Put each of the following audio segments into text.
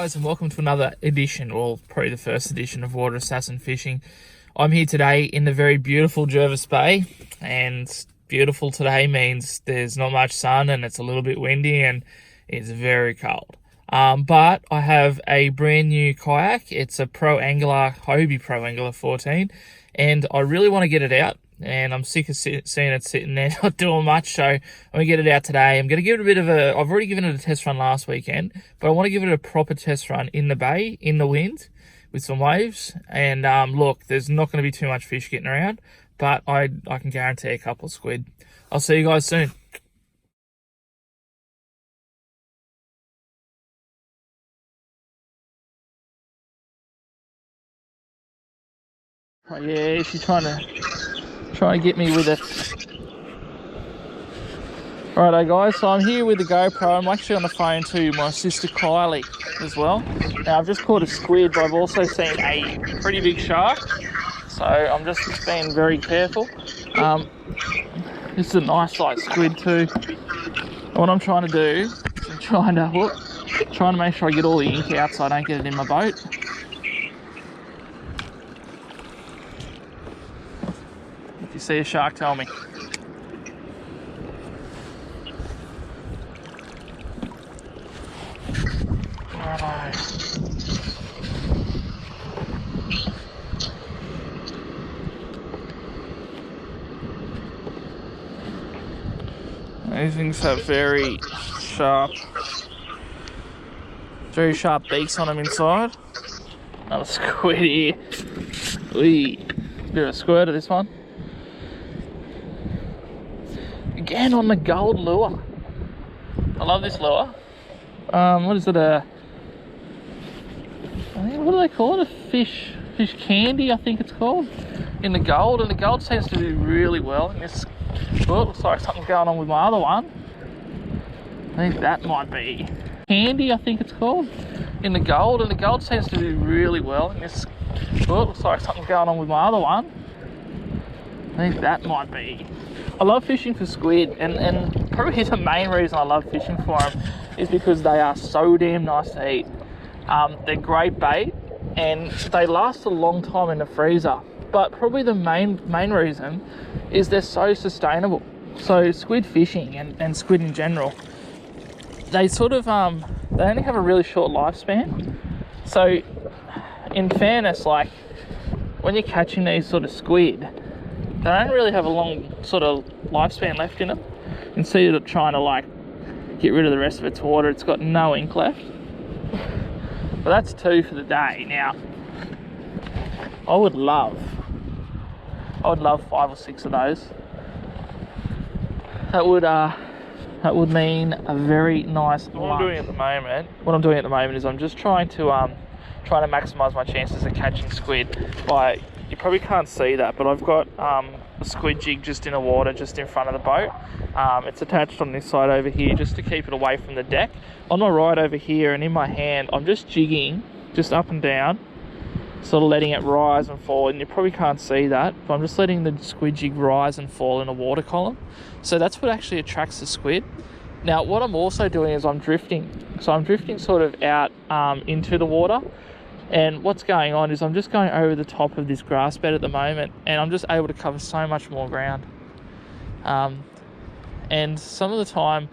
guys, and welcome to another edition, or probably the first edition of Water Assassin Fishing. I'm here today in the very beautiful Jervis Bay, and beautiful today means there's not much sun and it's a little bit windy and it's very cold. But I have a brand new kayak. It's a Pro Angler, Hobie Pro Angler 14, and I really want to get it out. And I'm sick of seeing it sitting there not doing much, so I'm going to get it out today. I'm going to give it a bit of a... I've already given it a test run last weekend, but I want to give it a proper test run in the bay, in the wind, with some waves. And look, there's not going to be too much fish getting around, but I can guarantee a couple of squid. I'll see you guys soon. Oh yeah, she's trying to get me with it. Righto guys, so I'm here with the GoPro. I'm actually on the phone to my sister Kylie as well. Now I've just caught a squid, but I've also seen a pretty big shark, so I'm just being very careful. This is a nice size squid too. And what I'm trying to do is I'm trying to make sure I get all the ink out so I don't get it in my boat. If you see a shark, tell me. These things have very sharp beaks on them inside. Another squid here. Whee. Bit of a squirt of this one. Again on the gold lure. I love this lure. What is it? I think, what do they call it? A fish candy, I think it's called. In the gold, and the gold seems to do really well in this. Oh, looks like something's going on with my other one. I think that might be candy, I think it's called. In the gold, and the gold seems to do really well in this. Oh, looks like something's going on with my other one. I think that might be. I love fishing for squid, and probably the main reason I love fishing for them is because they are so damn nice to eat. They're great bait, and they last a long time in the freezer. But probably the main reason is they're so sustainable. So squid fishing and squid in general, they sort of they only have a really short lifespan. So in fairness, like when you're catching these sort of squid, they don't really have a long sort of lifespan left in them. Instead of trying to like get rid of the rest of its water, it's got no ink left. But that's 2 for the day. Now I would love 5 or 6 of those. That would mean a very nice lunch. What I'm doing at the moment is I'm just trying to maximise my chances of catching squid by, you probably can't see that, but I've got a squid jig just in the water just in front of the boat. It's attached on this side over here just to keep it away from the deck. On my right over here and in my hand, I'm just jigging just up and down, sort of letting it rise and fall, and you probably can't see that, but I'm just letting the squid jig rise and fall in a water column. So that's what actually attracts the squid. Now what I'm also doing is I'm drifting. So I'm drifting sort of out into the water, and what's going on is I'm just going over the top of this grass bed at the moment, and I'm just able to cover so much more ground. And some of the time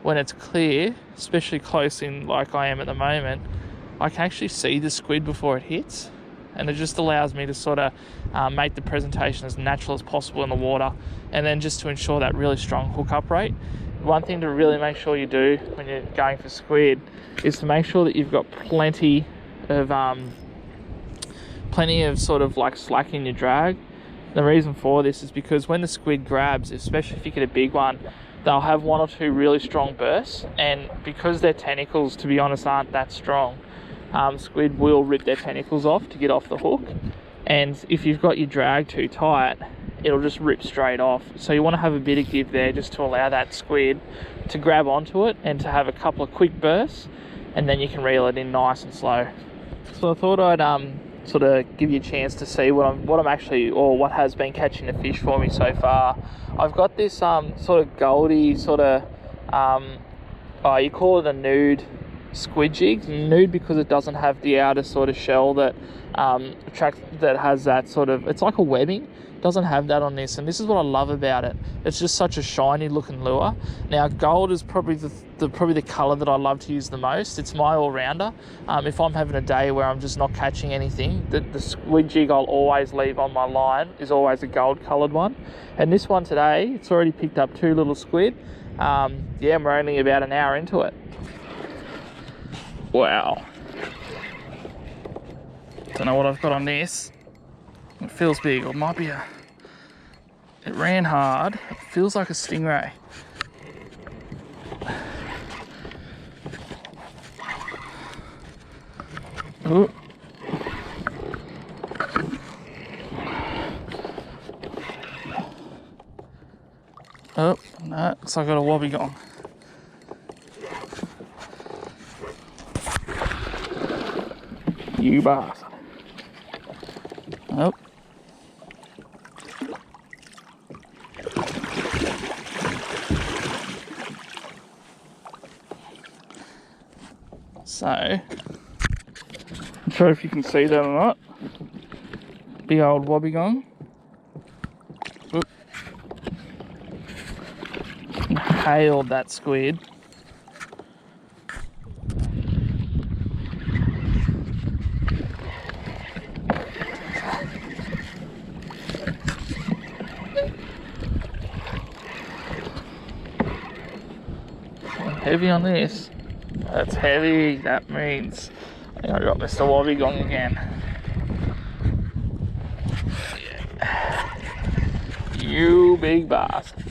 when it's clear, especially close in like I am at the moment, I can actually see the squid before it hits, and it just allows me to sort of make the presentation as natural as possible in the water, and then just to ensure that really strong hookup rate. One thing to really make sure you do when you're going for squid is to make sure that you've got plenty of sort of like slack in your drag. The reason for this is because when the squid grabs, especially if you get a big one, they'll have 1 or 2 really strong bursts, and because their tentacles, to be honest, aren't that strong, squid will rip their tentacles off to get off the hook, and if you've got your drag too tight, it'll just rip straight off. So you want to have a bit of give there just to allow that squid to grab onto it and to have a couple of quick bursts, and then you can reel it in nice and slow. So I thought I'd sort of give you a chance to see what I'm actually, or what has been catching the fish for me so far. I've got this sort of goldy sort of you call it a nude squid jig. Nude because it doesn't have the outer sort of shell that that has that sort of, it's like a webbing. Doesn't have that on this, and this is what I love about it. It's just such a shiny looking lure. Now gold is probably the color that I love to use the most. It's my all-rounder. If I'm having a day where I'm just not catching anything, the squid jig I'll always leave on my line is always a gold colored one. And this one today, it's already picked up 2 little squid. Yeah, we're only about an hour into it. Wow. Don't know what I've got on this. It feels big, or it might be it ran hard. It feels like a stingray. Ooh. Oh, no, looks like I got a Wobi gong. You bastard. Oh. So, I'm not sure if you can see that or not. Big old Wobi gong. Oop. Hailed that squid. Heavy on this. That's heavy. That means I think I got Mr. Wobi gong again. Yeah. You big bastard.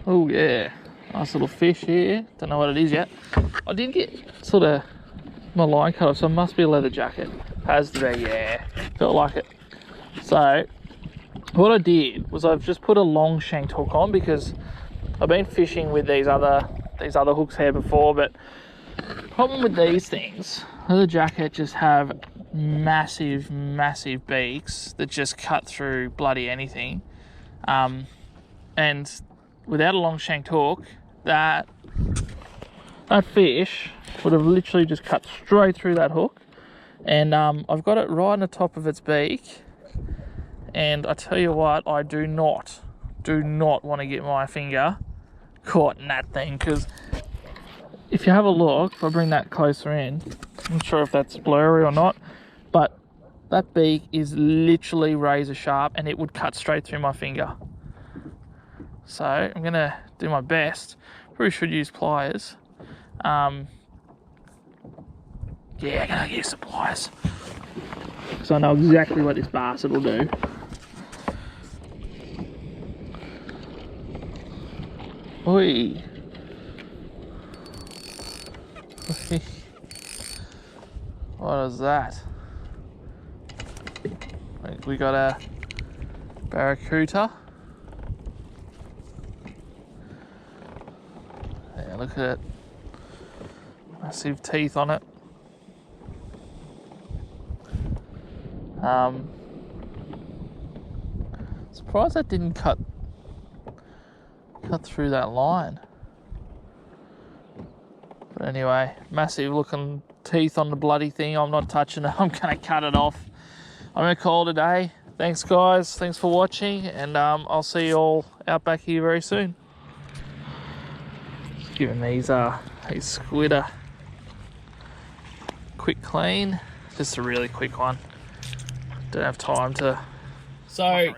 Oh yeah, nice little fish here. Don't know what it is yet. I did get sort of my line cut off, so it must be a Leatherjacket. Has to be, yeah. Felt like it. So what I did was I've just put a long shanked hook on because I've been fishing with these other hooks here before, but the problem with these things, Leatherjacket just have massive beaks that just cut through bloody anything, and without a long shanked hook, that fish would have literally just cut straight through that hook. And I've got it right on the top of its beak, and I tell you what, I do not want to get my finger caught in that thing, because if you have a look, if I bring that closer in, I'm not sure if that's blurry or not, but that beak is literally razor sharp and it would cut straight through my finger. So I'm gonna do my best. Probably should use pliers. Yeah, I'm gonna use the pliers because I know exactly what this bastard will do. Oi. What is that? I think we got a barracuda. Yeah, look at it. Massive teeth on it. Surprised that didn't cut through that line. But anyway, massive looking teeth on the bloody thing. I'm not touching it. I'm gonna cut it off. I'm gonna call it a day. Thanks guys, thanks for watching, and I'll see you all out back here very soon. Just giving these squid a quick clean. Just a really quick one. Don't have time to. So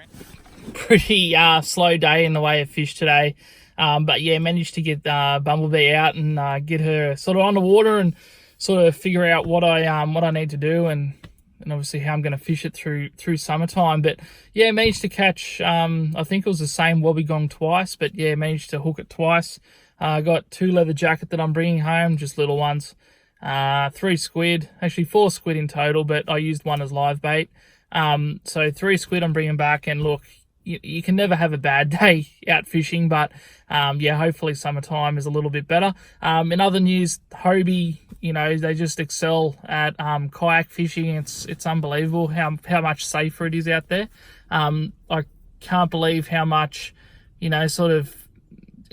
pretty slow day in the way of fish today, but yeah, managed to get Bumblebee out and get her sort of on the water and sort of figure out what I need to do, and obviously how I'm going to fish it through summertime. But yeah, managed to catch I think it was the same Wobi gong twice, but yeah, managed to hook it twice. Got 2 Leatherjacket that I'm bringing home, just little ones. 3 squid, actually 4 squid in total, but I used 1 as live bait. So 3 squid I'm bringing back, and look, you can never have a bad day out fishing, but yeah, hopefully summertime is a little bit better. In other news, Hobie, you know, they just excel at kayak fishing. It's unbelievable how much safer it is out there. I can't believe how much, you know, sort of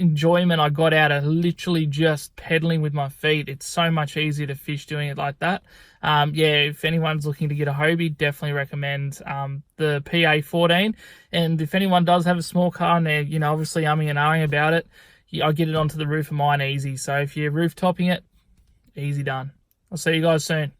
enjoyment I got out of literally just pedaling with my feet. It's so much easier to fish doing it like that. Yeah, if anyone's looking to get a Hobie, definitely recommend the PA14. And if anyone does have a small car and they're, you know, obviously umming and ahhing about it, I get it onto the roof of mine easy. So if you're roof topping it, easy done. I'll see you guys soon.